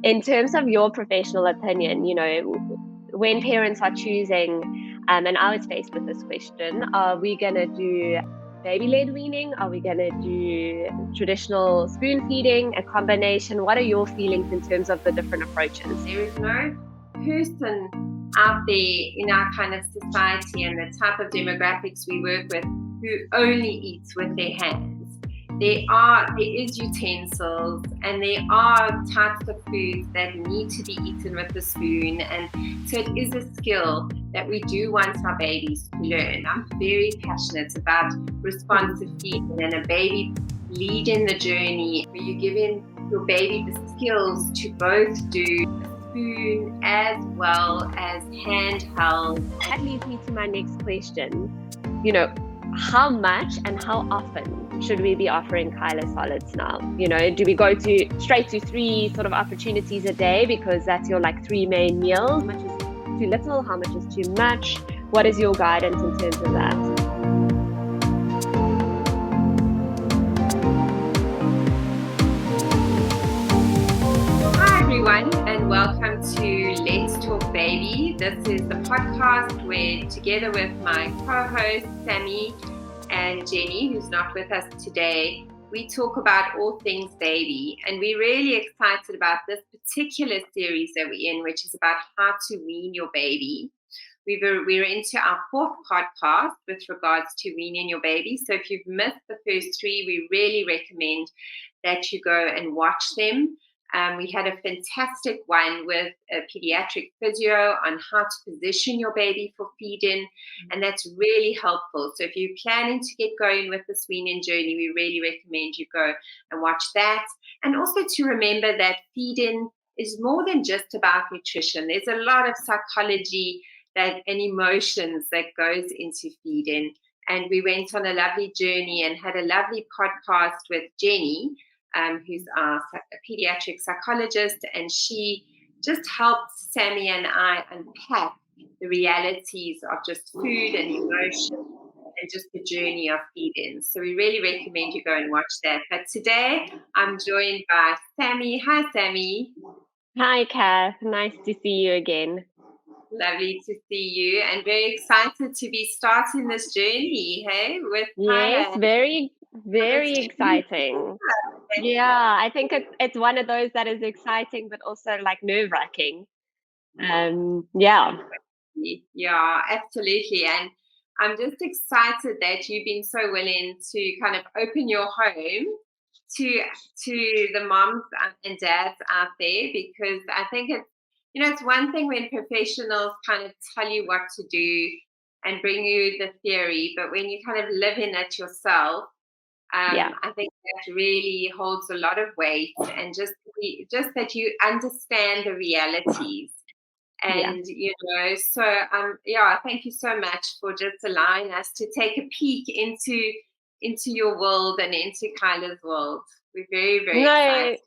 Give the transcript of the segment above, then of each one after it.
in terms of your professional opinion, when parents are choosing, and I was faced with this question, are we going to do baby-led weaning? Are we going to do traditional spoon feeding, a combination? What are your feelings in terms of the different approaches? There is no person out there in our kind of society and the type of demographics we work with who only eats with their hands. There is utensils, and there are types of foods that need to be eaten with the spoon, and so it is a skill that we do want our babies to learn. I'm very passionate about responsive feeding and a baby leading the journey where you're giving your baby the skills to both do spoon as well as handheld. That leads me to my next question. How much and how often should we be offering Kyla solids now? Do we go straight to 3 sort of opportunities a day because that's your 3 main meals? How much is too little? How much is too much? What is your guidance in terms of that? Hi everyone, and welcome to Let's Talk Baby. This is the podcast where, together with my co-hosts Sammy and Jenny, who's not with us today, we talk about all things baby. And we're really excited about this particular series that we're in, which is about how to wean your baby. We're into our 4th podcast with regards to weaning your baby. So if you've missed the first 3, we really recommend that you go and watch them. We had a fantastic one with a pediatric physio on how to position your baby for feeding, and that's really helpful. So if you're planning to get going with this weaning journey, we really recommend you go and watch that. And also to remember that feeding is more than just about nutrition. There's a lot of psychology and emotions that goes into feeding. And we went on a lovely journey and had a lovely podcast with Jenny, who's a pediatric psychologist, and she just helped Sammy and I unpack the realities of just food and emotion and just the journey of feeding. So we really recommend you go and watch that. But today I'm joined by Sammy. Hi, Sammy. Hi, Kath. Nice to see you again. Lovely to see you, and very excited to be starting this journey, hey? Yes, very, very exciting. Yeah, I think it's one of those that is exciting, but also nerve-wracking. Yeah, absolutely. And I'm just excited that you've been so willing to kind of open your home to the moms and dads out there, because I think it's one thing when professionals kind of tell you what to do and bring you the theory, but when you kind of live in it yourself, I think that really holds a lot of weight, and just that you understand the realities. And, so, thank you so much for just allowing us to take a peek into your world and into Kyla's world. We're very, very excited.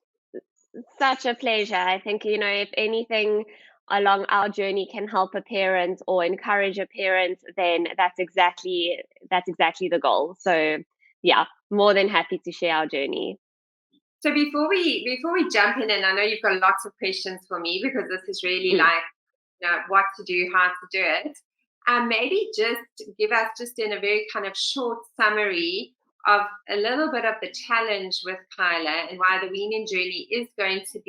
Such a pleasure. I think, if anything along our journey can help a parent or encourage a parent, then that's exactly the goal. So yeah, more than happy to share our journey. So before we jump in, and I know you've got lots of questions for me, because this is really what to do, how to do it. Maybe just give us just in a very kind of short summary of a little bit of the challenge with Kyla and why the weaning journey is going to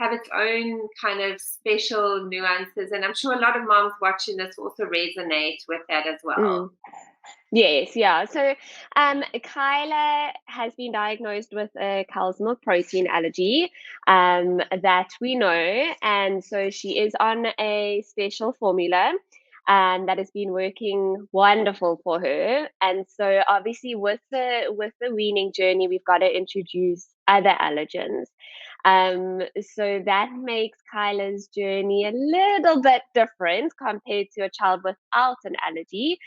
have its own kind of special nuances. And I'm sure a lot of moms watching this also resonate with that as well. Yes, yeah. So Kyla has been diagnosed with a cow's milk protein allergy that we know. And so she is on a special formula that has been working wonderful for her. And so obviously with the weaning journey, we've got to introduce other allergens. So that makes Kyla's journey a little bit different compared to a child without an allergy.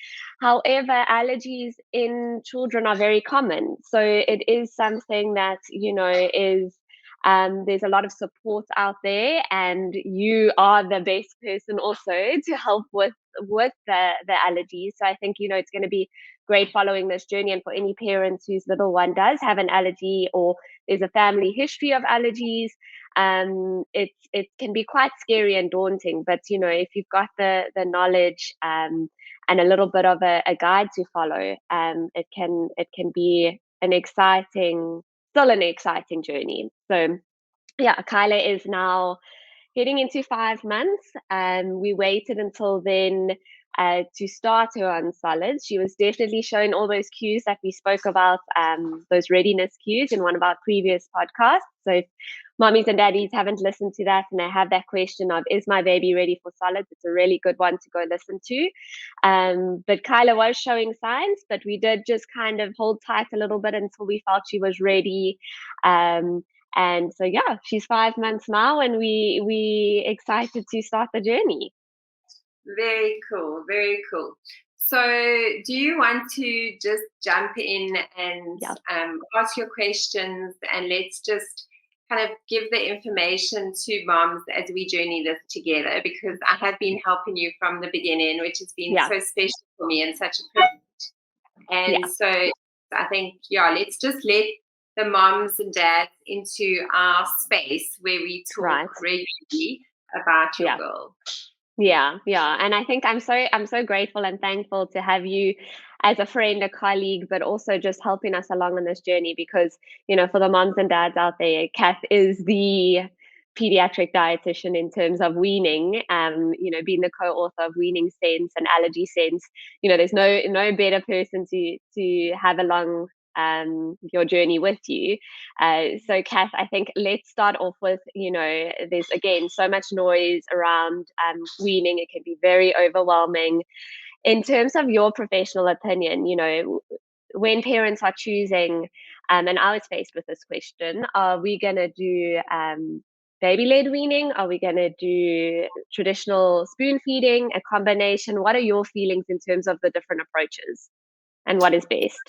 However, allergies in children are very common. So it is something that, is there's a lot of support out there, and you are the best person also to help with the allergies. So I think, it's going to be great following this journey, and for any parents whose little one does have an allergy or there's a family history of allergies, it can be quite scary and daunting. But if you've got the knowledge and a little bit of a guide to follow, it can be still an exciting journey. So yeah, Kyla is now heading into 5 months. We waited until then to start her on solids. She was definitely showing all those cues that we spoke about, those readiness cues in one of our previous podcasts. So if mommies and daddies haven't listened to that and they have that question of, is my baby ready for solids? It's a really good one to go listen to. But Kyla was showing signs, but we did just kind of hold tight a little bit until we felt she was ready. And so, yeah, she's 5 months now, and we excited to start the journey. Very cool, very cool. So do you want to just jump in and ask your questions, and let's just kind of give the information to moms as we journey this together, because I have been helping you from the beginning, which has been so special for me and such a privilege. And so I think, let's just let the moms and dads into our space where we talk regularly about your girl. Yeah. And I think I'm so grateful and thankful to have you as a friend, a colleague, but also just helping us along on this journey, because, for the moms and dads out there, Kath is the pediatric dietitian in terms of weaning, being the co-author of Weaning Sense and Allergy Sense. There's no better person to have along your journey with you. So Kath, I think let's start off with, there's again so much noise around weaning. It can be very overwhelming. In terms of your professional opinion, when parents are choosing, and I was faced with this question, are we going to do baby-led weaning? Are we going to do traditional spoon feeding, a combination? What are your feelings in terms of the different approaches and what is best?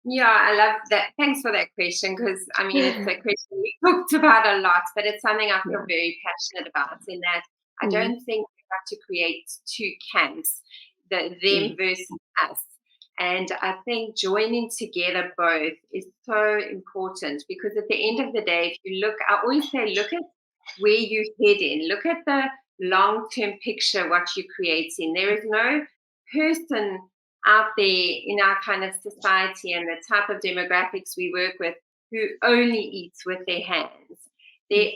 Yeah, I love that. Thanks for that question, because it's a question we talked about a lot, but it's something I feel very passionate about, in that I don't think we have to create two camps, them versus us. And I think joining together both is so important, because at the end of the day, if you look, I always say, look at where you're heading, look at the long-term picture, what you're creating. There is no person out there in our kind of society and the type of demographics we work with who only eats with their hands. There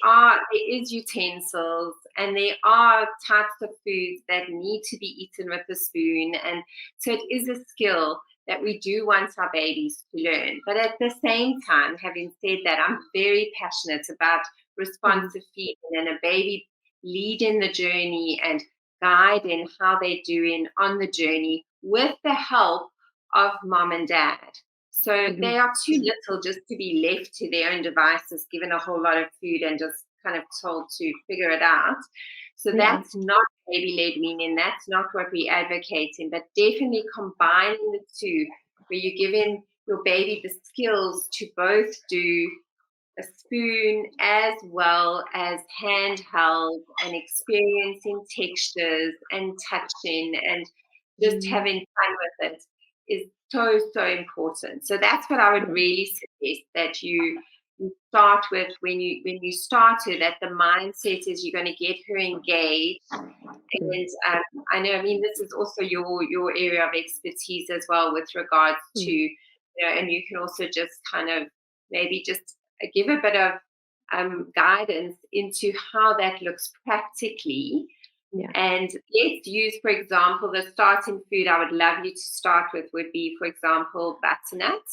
is utensils, and there are types of foods that need to be eaten with a spoon. And so it is a skill that we do want our babies to learn. But at the same time, having said that, I'm very passionate about responsive feeding and a baby leading the journey and guiding how they're doing on the journey, with the help of mom and dad. So they are too little just to be left to their own devices, given a whole lot of food and just kind of told to figure it out. So that's not baby-led weaning. That's not what we're advocating, but definitely combining the two, where you're giving your baby the skills to both do a spoon as well as handheld, and experiencing textures and touching and just having fun with it is so, so important. So that's what I would really suggest, that you start with, when you start her, that the mindset is you're going to get her engaged. And I know, this is also your area of expertise as well, with regards to, and you can also just kind of maybe just give a bit of guidance into how that looks practically. And let's use, for example, the starting food I would love you to start with would be, for example, butternut.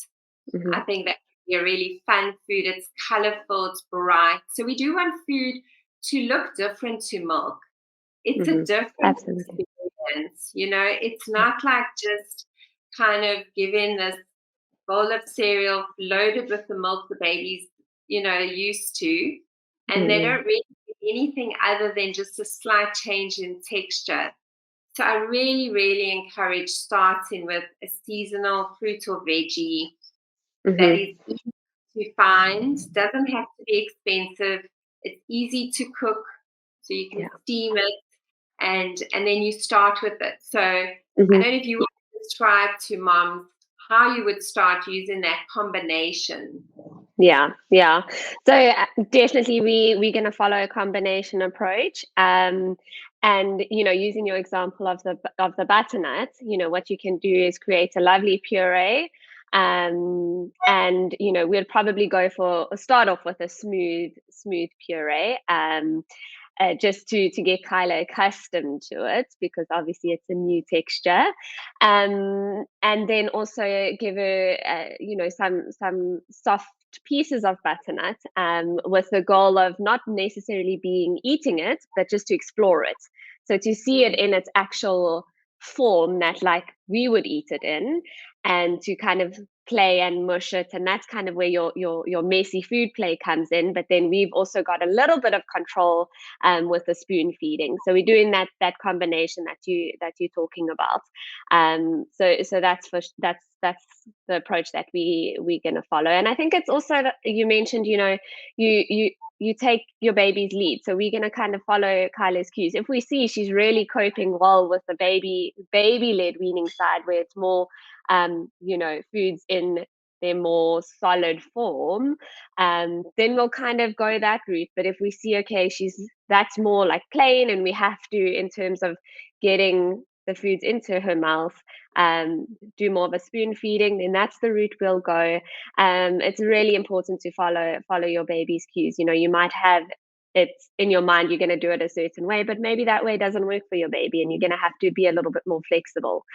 I think that would be a really fun food. It's colorful, it's bright. So we do want food to look different to milk. It's a different experience. It's not like just kind of giving this bowl of cereal loaded with the milk the baby's, used to. And they don't really get anything other than just a slight change in texture. So I really, really encourage starting with a seasonal fruit or veggie that is easy to find, doesn't have to be expensive. It's easy to cook, so you can steam it, and then you start with it. So I don't know if you would describe to moms how you would start using that combination. Yeah. So definitely we're going to follow a combination approach. And using your example of the butternut, what you can do is create a lovely puree. And we'll probably start off with a smooth puree. Just to get Kyla accustomed to it, because obviously it's a new texture. And then also give her, some soft pieces of butternut, with the goal of not necessarily eating it, but just to explore it. So to see it in its actual form that like we would eat it in, and to kind of play and mush it, and that's kind of where your messy food play comes in. But then we've also got a little bit of control with the spoon feeding. So we're doing that combination that you're talking about. So that's the approach that we're going to follow. And I think it's also that you mentioned, you take your baby's lead. So we're going to kind of follow Kyla's cues. If we see she's really coping well with the baby-led weaning side, where it's more, foods in their more solid form, then we'll kind of go that route. But if we see, okay, that's more like plain, and we have to, in terms of getting the foods into her mouth, do more of a spoon feeding, then that's the route we'll go. It's really important to follow your baby's cues. You might have it in your mind you're going to do it a certain way, but maybe that way doesn't work for your baby, and you're going to have to be a little bit more flexible.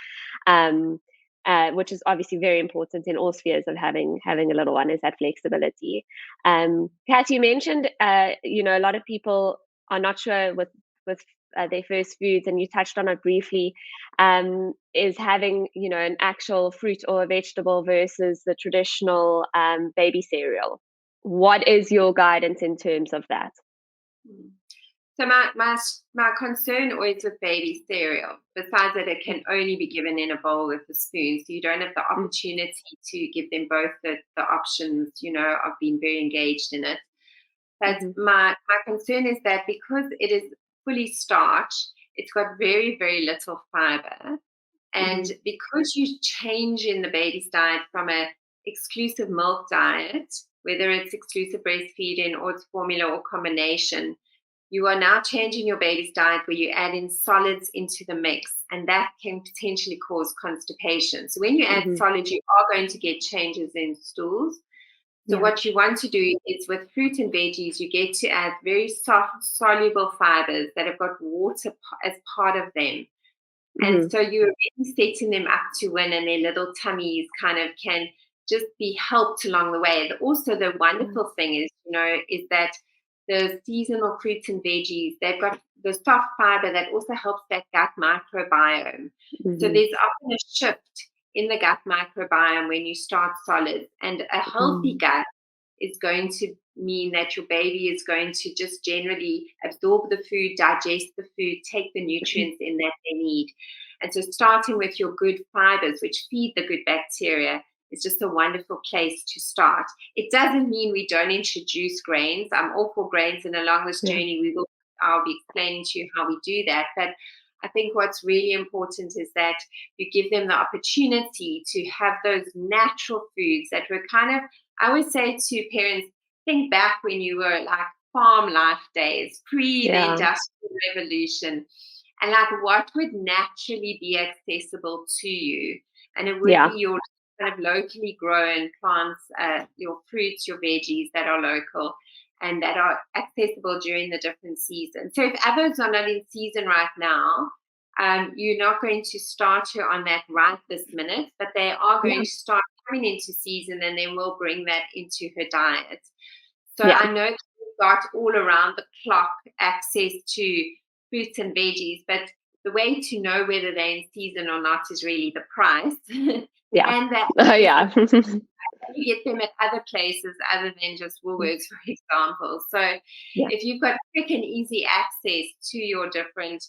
Which is obviously very important in all spheres of having a little one, is that flexibility. Kath, you mentioned, a lot of people are not sure with their first foods, and you touched on it briefly, is having, an actual fruit or a vegetable versus the traditional baby cereal. What is your guidance in terms of that? So my concern always with baby cereal, besides that it can only be given in a bowl with a spoon, so you don't have the opportunity to give them both the options, of being very engaged in it. But my concern is that because it is fully starch, it's got very, very little fiber. And because you change in the baby's diet from a exclusive milk diet, whether it's exclusive breastfeeding or it's formula or combination, you are now changing your baby's diet where you add in solids into the mix, and that can potentially cause constipation. So when you add solids, you are going to get changes in stools. So what you want to do is, with fruit and veggies, you get to add very soft, soluble fibers that have got water as part of them. And so you're really setting them up to win, and their little tummies kind of can just be helped along the way. And also the wonderful thing is, is that the seasonal fruits and veggies, they've got the soft fiber that also helps that gut microbiome. So there's often a shift in the gut microbiome when you start solids, and a healthy gut is going to mean that your baby is going to just generally absorb the food, digest the food, take the nutrients in that they need. And so starting with your good fibers, which feed the good bacteria, is just a wonderful place to start. It doesn't mean we don't introduce grains. I'm all for grains, and along this journey, I'll be explaining to you how we do that. But I think what's really important is that you give them the opportunity to have those natural foods that were kind of, I always say to parents, think back when you were like farm life days, pre the Industrial Revolution, and like what would naturally be accessible to you. And it would be your kind of locally grown plants, your fruits, your veggies that are local and that are accessible during the different seasons. So if others are not in season right now, you're not going to start her on that right this minute, but they are going to start coming into season, and then we'll bring that into her diet. So I know that we've got all around the clock access to fruits and veggies, but the way to know whether they're in season or not is really the price. And that you get them at other places other than just Woolworths, for example. So if you've got quick and easy access to your different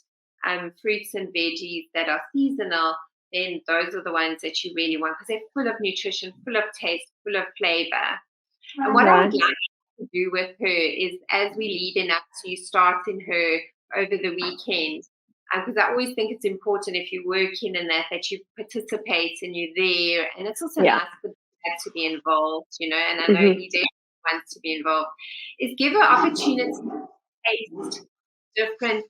fruits and veggies that are seasonal, then those are the ones that you really want, because they're full of nutrition, full of taste, full of flavor. And what I would like to do with her is, as we leading up to starting her over the weekend, because I always think it's important, if you're working in that you participate and you're there. And it's also nice for dad to be involved, and I know he wants to be involved, is give her opportunity to taste different,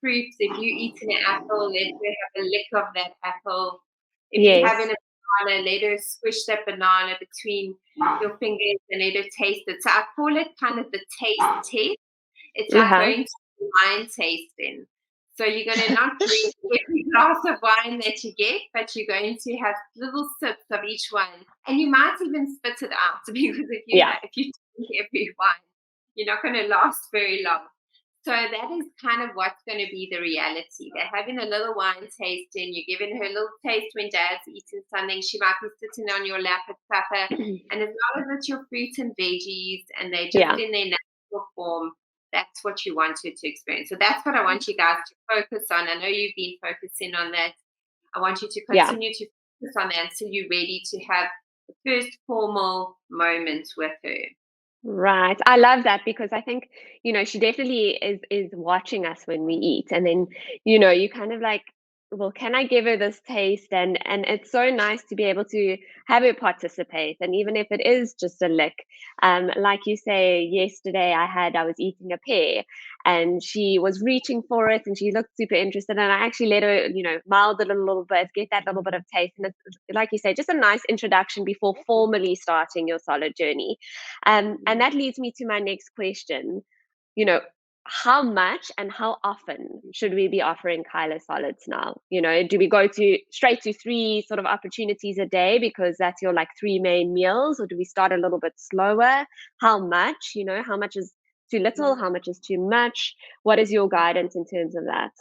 fruits. If you eat an apple, let her have a lick of that apple. If you have Yes. a banana, let her squish that banana between your fingers and let her taste it. So I call it kind of the taste test. It's like Uh-huh. going to wine tasting. So you're going to not drink every glass of wine that you get, but you're going to have little sips of each one. And you might even spit it out, because if you drink every wine, you're not going to last very long. So that is kind of what's going to be the reality. They're having a little wine tasting. You're giving her a little taste when dad's eating something. She might be sitting on your lap at supper. And as long as it's your fruits and veggies and they're just in their natural form, that's what you want her to experience. So that's what I want you guys to focus on. I know you've been focusing on that. I want you to continue to focus on that until you're ready to have the first formal moment with her. Right. I love that, because I think, she definitely is watching us when we eat. And then, you kind of like, well, can I give her this taste? And it's so nice to be able to have her participate. And even if it is just a lick, like you say, yesterday I was eating a pear and she was reaching for it and she looked super interested. And I actually let her, mouth it a little bit, get that little bit of taste. And it's, like you say, just a nice introduction before formally starting your solid journey. And that leads me to my next question. How much and how often should we be offering Kyla solids now? Do we go straight to 3 sort of opportunities a day because that's your like 3 main meals, or do we start a little bit slower? How much? How much is too little? How much is too much? What is your guidance in terms of that?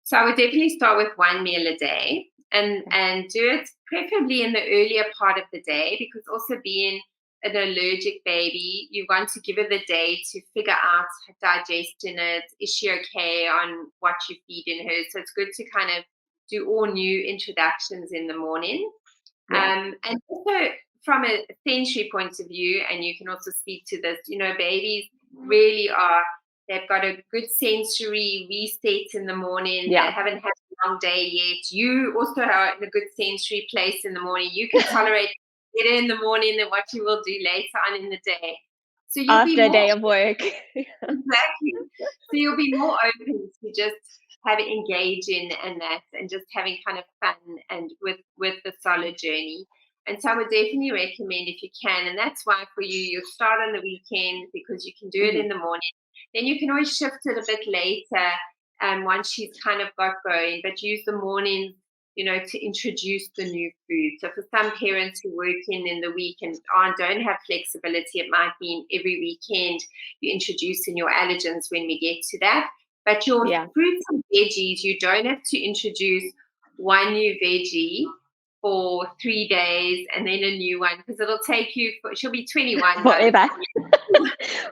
So I would definitely start with 1 meal a day and do it preferably in the earlier part of the day, because also being an allergic baby, you want to give her the day to figure out digesting it. Is she okay on what you're feeding her? So it's good to kind of do all new introductions in the morning. And also from a sensory point of view, and you can also speak to this, babies really they've got a good sensory reset in the morning. They haven't had a long day yet. You also are in a good sensory place in the morning. You can tolerate better in the morning than what you will do later on in the day. So you'll After be more a day of work. Exactly. So you'll be more open to just engaging in that and just having kind of fun and with the solid journey. And so I would definitely recommend, if you can, and that's why for you'll start on the weekend because you can do it in the morning. Then you can always shift it a bit later once she's kind of got going, but use the morning, to introduce the new food. So for some parents who work in the week and don't have flexibility, it might mean every weekend you introduce in your allergens when we get to that. But your fruits and veggies, you don't have to introduce one new veggie for 3 days and then a new one, because it'll take you, she'll be 21 forever.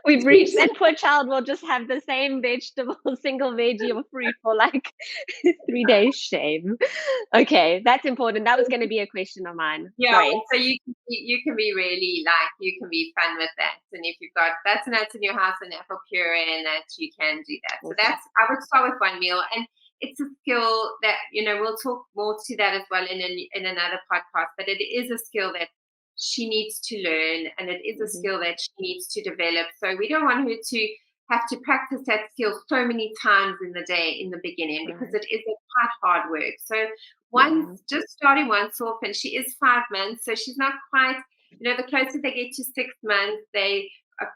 We've reached that poor child will just have the same vegetable, single veggie or fruit for like 3 days. Shame. Okay, that's important. That was going to be a question of mine. Yeah, Great. so you can be really you can be fun with that. And if you've got butternut in your house and apple puree and that, you can do that. So I would start with 1 meal. And it's a skill that, we'll talk more to that as well in another podcast, but it is a skill that she needs to learn, and it is a skill that she needs to develop. So we don't want her to have to practice that skill so many times in the day in the beginning, because it is quite hard work. So just starting once off, and she is 5 months, so she's not quite, the closer they get to 6 months, they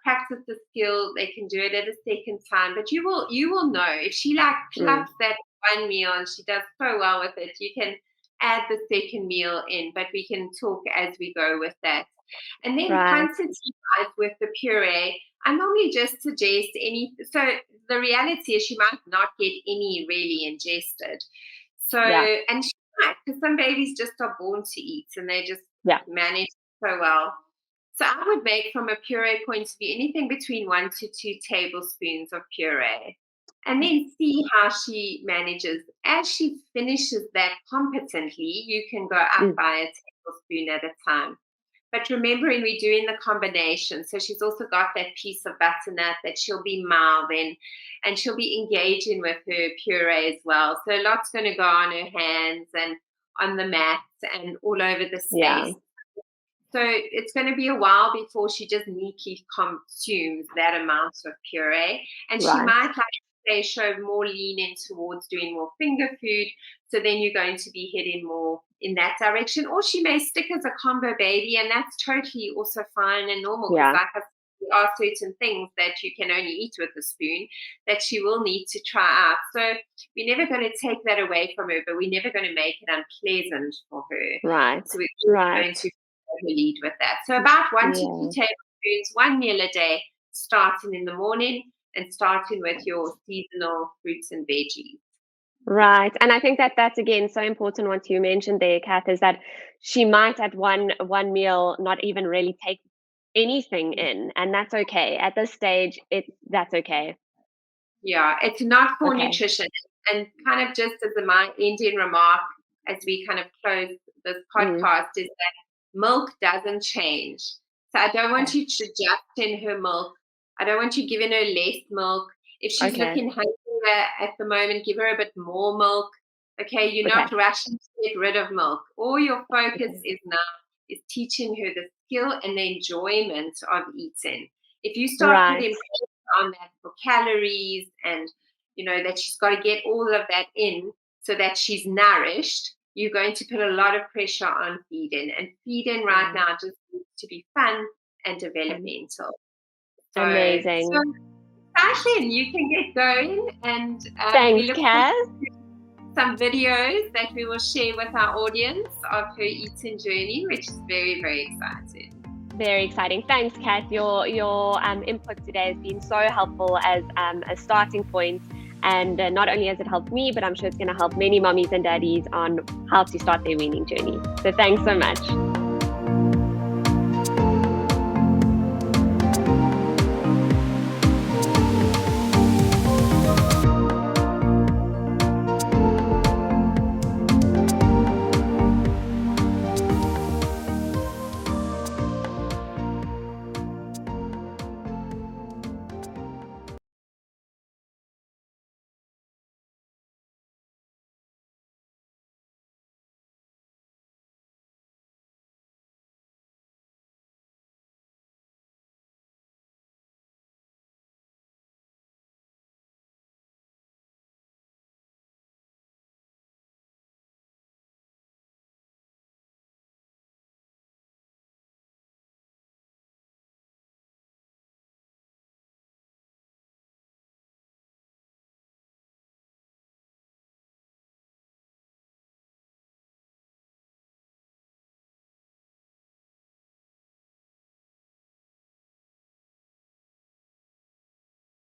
practice the skill, they can do it at a second time. But you will know if she plucks that 1 meal and she does so well with it, you can add the second meal in, but we can talk as we go with that. And then quantity-wise with the puree, I normally just suggest so the reality is she might not get any really ingested. So, and she might, because some babies just are born to eat and they just manage so well. So I would make, from a puree point of view, anything between 1 to 2 tablespoons of puree, and then see how she manages. As she finishes that competently, you can go up by a tablespoon at a time. But remembering we're doing the combination, so she's also got that piece of butternut that she'll be mouthing, and she'll be engaging with her puree as well. So a lot's going to go on her hands and on the mat and all over the space. So it's going to be a while before she just neatly consumes that amount of puree. And she Right. might, like I say, show more lean in towards doing more finger food. So then you're going to be heading more in that direction. Or she may stick as a combo baby, and that's totally also fine and normal. Because Yeah. like I said, there are certain things that you can only eat with a spoon that she will need to try out. So we're never going to take that away from her, but we're never going to make it unpleasant for her. Right. So we're going to lead with that. So about 1 to 2 tablespoons, 1 meal a day, starting in the morning and starting with your seasonal fruits and veggies. Right. And I think that that's again so important what you mentioned there, Kath, is that she might at one meal not even really take anything in, and that's okay. At this stage, that's okay. Yeah, it's not for Okay. nutrition. And kind of just as my ending remark as we kind of close this podcast is that milk doesn't change. So I don't want you to adjust in her milk. I don't want you giving her less milk. If she's looking hungrier at the moment, give her a bit more milk. Okay, you're not rushing to get rid of milk. All your focus is now is teaching her the skill and the enjoyment of eating. If you start putting on that for calories and that she's got to get all of that in so that she's nourished, you're going to put a lot of pressure on feeding, and feeding right now just needs to be fun and developmental. So, amazing. So exciting, you can get going, and Thanks, we look Kath. forward to some videos that we will share with our audience of her eating journey, which is very, very exciting. Very exciting. Thanks, Kath. Your input today has been so helpful as a starting point. And not only has it helped me, but I'm sure it's going to help many mommies and daddies on how to start their weaning journey. So thanks so much.